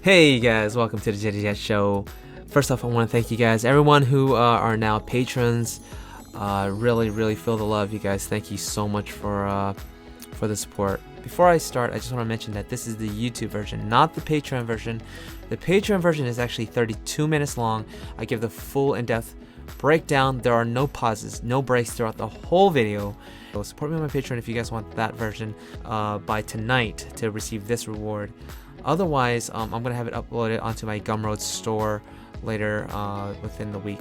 Hey guys, welcome to the JJ Show. First off, I want to thank you guys, everyone who are now patrons. Really feel the love, you guys. Thank you so much for the support. Before I start, I just want to mention that this is the YouTube version, not the Patreon version. The Patreon version is actually 32 minutes long. I give the full in-depth breakdown. There are no pauses, no breaks throughout the whole video. So support me on my Patreon if you guys want that version by tonight to receive this reward. Otherwise, I'm going to have it uploaded onto my Gumroad store later within the week.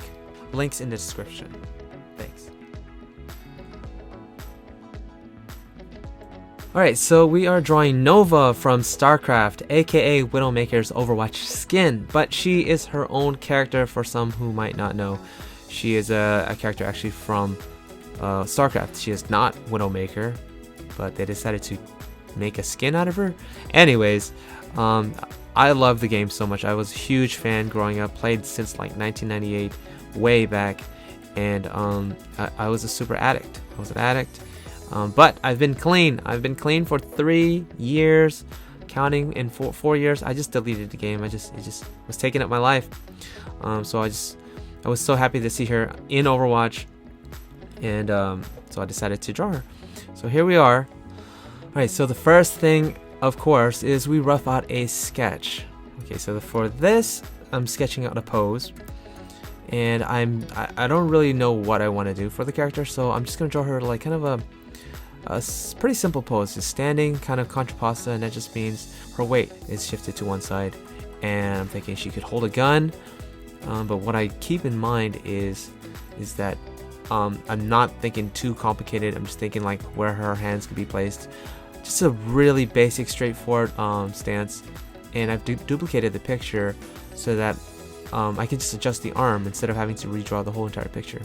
Links in the description. Thanks. Alright, so we are drawing Nova from Starcraft, aka Widowmaker's Overwatch skin, but she is her own character for some who might not know. She is a character actually from Starcraft. She is not Widowmaker, but they decided to make a skin out of her. Anyways, I love the game so much. I was a huge fan growing up, played since like 1998, way back, and I was a super addict. I was an addict, but I've been clean. I've been clean for 3 years, counting in 4 years. I just deleted the game. It just was taking up my life. So I was so happy to see her in Overwatch, and so I decided to draw her. So here we are. Alright, so the first thing, of course, is we rough out a sketch. Okay, so for this, I'm sketching out a pose, and I don't really know what I want to do for the character, so I'm just gonna draw her like kind of a pretty simple pose, just standing, kind of contrapposta, and that just means her weight is shifted to one side. And I'm thinking she could hold a gun, but what I keep in mind is that I'm not thinking too complicated. I'm just thinking like where her hands could be placed. Just a really basic, straightforward stance, and I've duplicated the picture so that I can just adjust the arm instead of having to redraw the whole entire picture.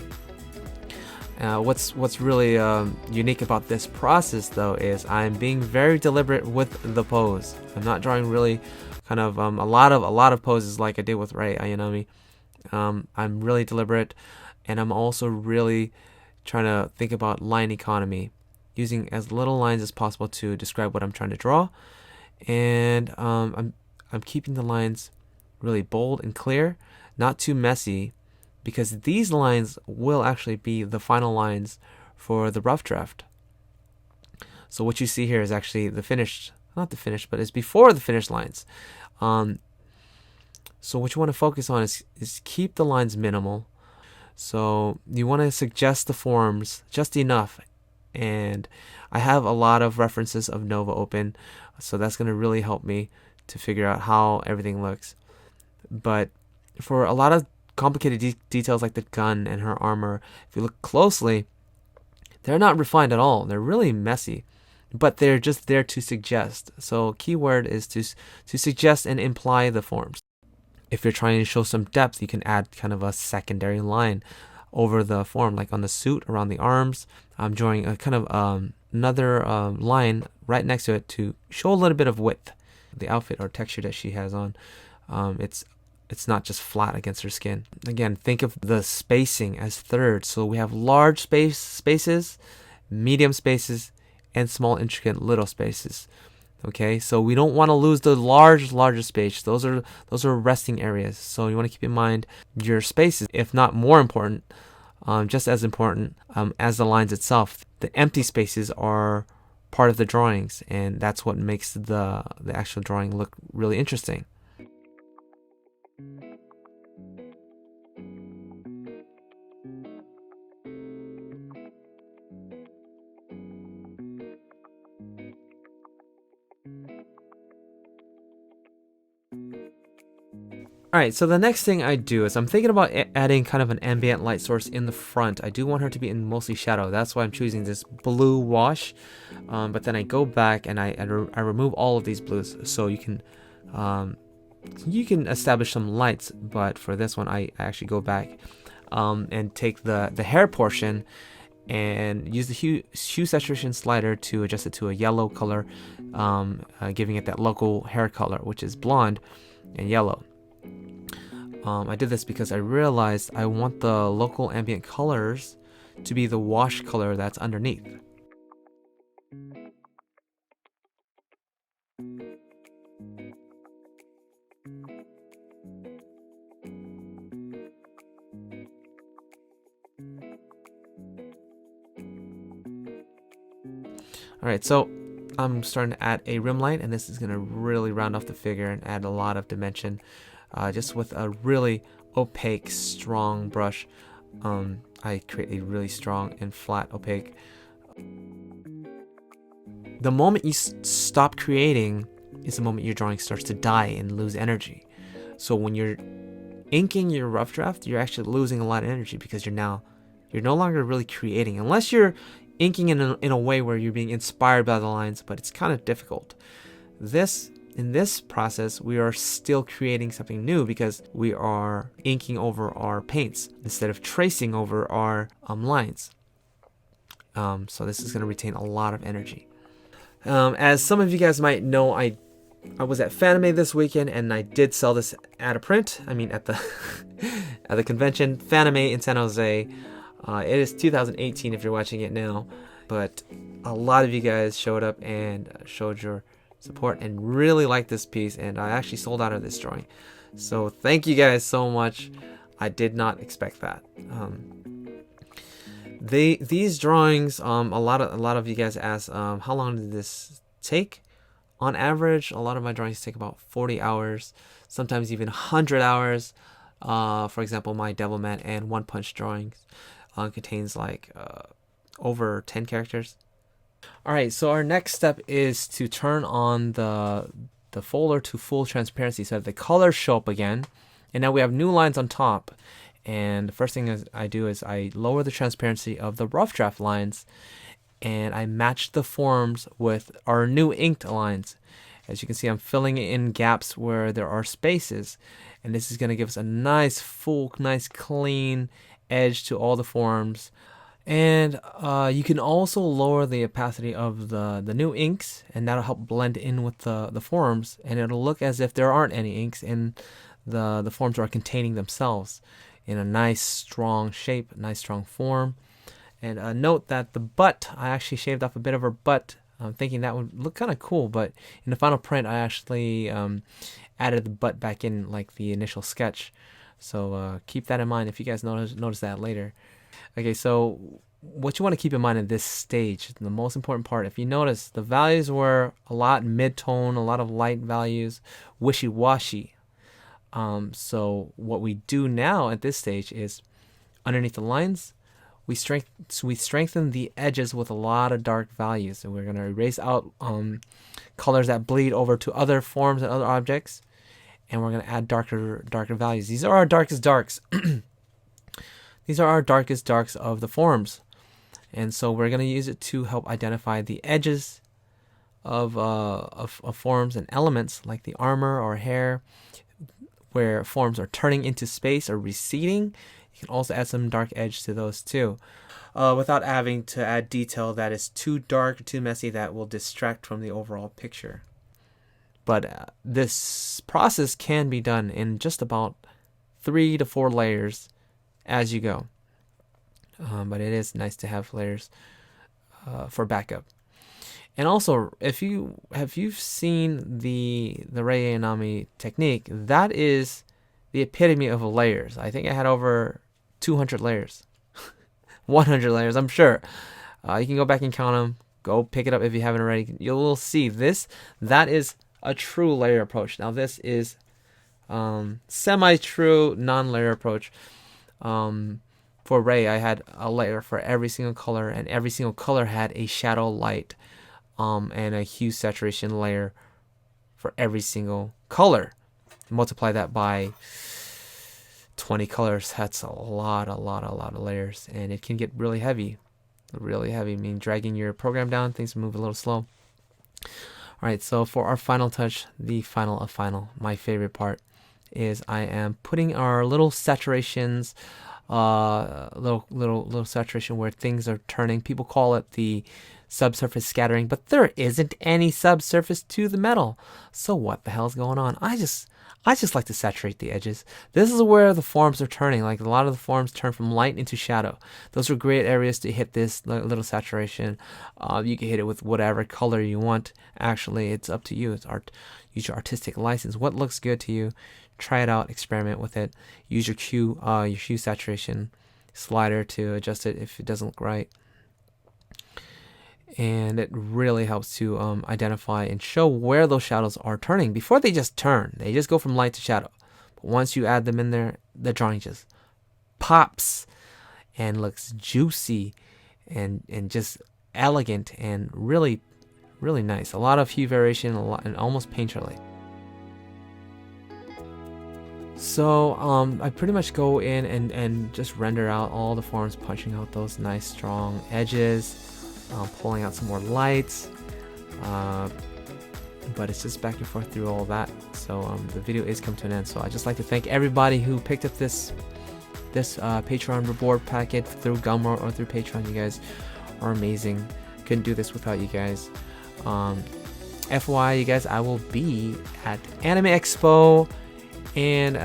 What's really unique about this process, though, is I'm being very deliberate with the pose. I'm not drawing really kind of a lot of poses like I did with Rei Ayanami. I'm really deliberate, and I'm also really trying to think about line economy, using as little lines as possible to describe what I'm trying to draw, and I'm keeping the lines really bold and clear, not too messy, because these lines will actually be the final lines for the rough draft. So what you see here is actually the finished, not the finished, but it's before the finished lines. So what you want to focus on is keep the lines minimal. So you want to suggest the forms just enough. And I have a lot of references of Nova open, so that's going to really help me to figure out how everything looks. But for a lot of complicated details like the gun and her armor, if you look closely, they're not refined at all. They're really messy, but they're just there to suggest. So keyword is to suggest and imply the forms. If you're trying to show some depth, you can add kind of a secondary line over the form, like on the suit, around the arms. I'm drawing a kind of another line right next to it to show a little bit of width. The outfit or texture that she has on, it's not just flat against her skin. Again, think of the spacing as thirds. So we have large spaces, medium spaces, and small, intricate little spaces. Okay, so we don't want to lose the larger space. Those are resting areas. So you want to keep in mind your spaces, if not more important, just as important as the lines itself. The empty spaces are part of the drawings, and that's what makes the actual drawing look really interesting. Alright, so the next thing I do is I'm thinking about adding kind of an ambient light source in the front. I do want her to be in mostly shadow. That's why I'm choosing this blue wash. But then I go back and I remove all of these blues, so you can establish some lights. But for this one, I actually go back and take the hair portion and use the hue saturation slider to adjust it to a yellow color, giving it that local hair color, which is blonde and yellow. I did this because I realized I want the local ambient colors to be the wash color that's underneath. Alright, so I'm starting to add a rim line, and this is going to really round off the figure and add a lot of dimension. Just with a really opaque, strong brush, I create a really strong and flat opaque. The moment you stop creating is the moment your drawing starts to die and lose energy. So when you're inking your rough draft, you're actually losing a lot of energy because you're no longer really creating, unless you're inking in a way where you're being inspired by the lines, but it's kind of difficult. In this process, we are still creating something new because we are inking over our paints instead of tracing over our lines. So this is going to retain a lot of energy. As some of you guys might know, I was at Fanime this weekend, and I did sell this at a print. I mean, at the at the convention, Fanime in San Jose. It is 2018 if you're watching it now, but a lot of you guys showed up and showed your support and really liked this piece, and I actually sold out of this drawing. So thank you guys so much. I did not expect that. These drawings, a lot of you guys asked, how long did this take? On average, a lot of my drawings take about 40 hours, sometimes even 100 hours. For example, my Devilman and One Punch drawings contains like over 10 characters. Alright, so our next step is to turn on the folder to full transparency so that the colors show up again. And now we have new lines on top. And the first thing I do is I lower the transparency of the rough draft lines, and I match the forms with our new inked lines. As you can see, I'm filling in gaps where there are spaces, and this is going to give us a nice full, nice clean edge to all the forms. And you can also lower the opacity of the new inks, and that'll help blend in with the forms, and it'll look as if there aren't any inks and the forms are containing themselves in a nice strong shape, nice strong form. And note that the butt, I actually shaved off a bit of her butt. I'm thinking that would look kind of cool, but in the final print I actually added the butt back in like the initial sketch. So keep that in mind if you guys notice that later. Okay, so what you want to keep in mind at this stage, the most important part, if you notice, the values were a lot mid-tone, a lot of light values, wishy-washy. So what we do now at this stage is underneath the lines, we strengthen the edges with a lot of dark values, and we're going to erase out colors that bleed over to other forms and other objects, and we're going to add darker values. These are our darkest darks. These are our darkest darks of the forms, and so we're going to use it to help identify the edges of forms and elements like the armor or hair, where forms are turning into space or receding. You can also add some dark edge to those too, without having to add detail that is too dark or too messy that will distract from the overall picture. But this process can be done in just about 3 to 4 layers as you go. But it is nice to have layers for backup. And also, if you've seen the Rei Ayanami technique, that is the epitome of layers. I think I had over 200 layers, 100 layers, I'm sure. You can go back and count them. Go pick it up if you haven't already. You will see this. That is a true layer approach. Now this is semi-true non-layer approach. For Rei, I had a layer for every single color, and every single color had a shadow light and a hue saturation layer for every single color. Multiply that by 20 colors. That's a lot of layers, and it can get really heavy. I mean, dragging your program down, things move a little slow. Alright, so for our final touch, the final of final, my favorite part is I am putting our little saturations, little saturation where things are turning. People call it the subsurface scattering, but there isn't any subsurface to the metal. So what the hell's going on? I just like to saturate the edges. This is where the forms are turning. Like a lot of the forms turn from light into shadow. Those are great areas to hit this little saturation. You can hit it with whatever color you want. Actually, it's up to you. Use your artistic license. What looks good to you? Try it out. Experiment with it. Use your hue saturation slider to adjust it if it doesn't look right. and it really helps to identify and show where those shadows are turning before they just turn. They just go from light to shadow. But once you add them in there, the drawing just pops and looks juicy and just elegant and really nice. A lot of hue variation, and almost painterly. So I pretty much go in and just render out all the forms, punching out those nice strong edges, pulling out some more lights, but it's just back and forth through all that. So the video is come to an end. So I'd just like to thank everybody who picked up this Patreon reward packet through Gumroad or through Patreon. You guys are amazing. Couldn't do this without you guys. FYI, you guys, I will be at Anime Expo and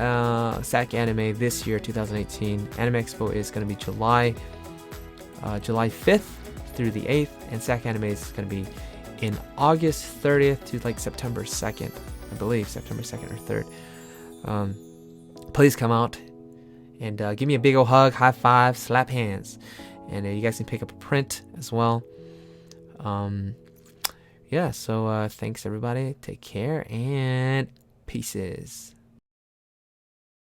SAC Anime this year, 2018. Anime Expo is going to be July 5th through the 8th, and SAC Anime is going to be in August 30th to like September 2nd, I believe, September 2nd or 3rd. Please come out and give me a big old hug, high five, slap hands, and you guys can pick up a print as well. Yeah, so thanks everybody, take care, and pieces.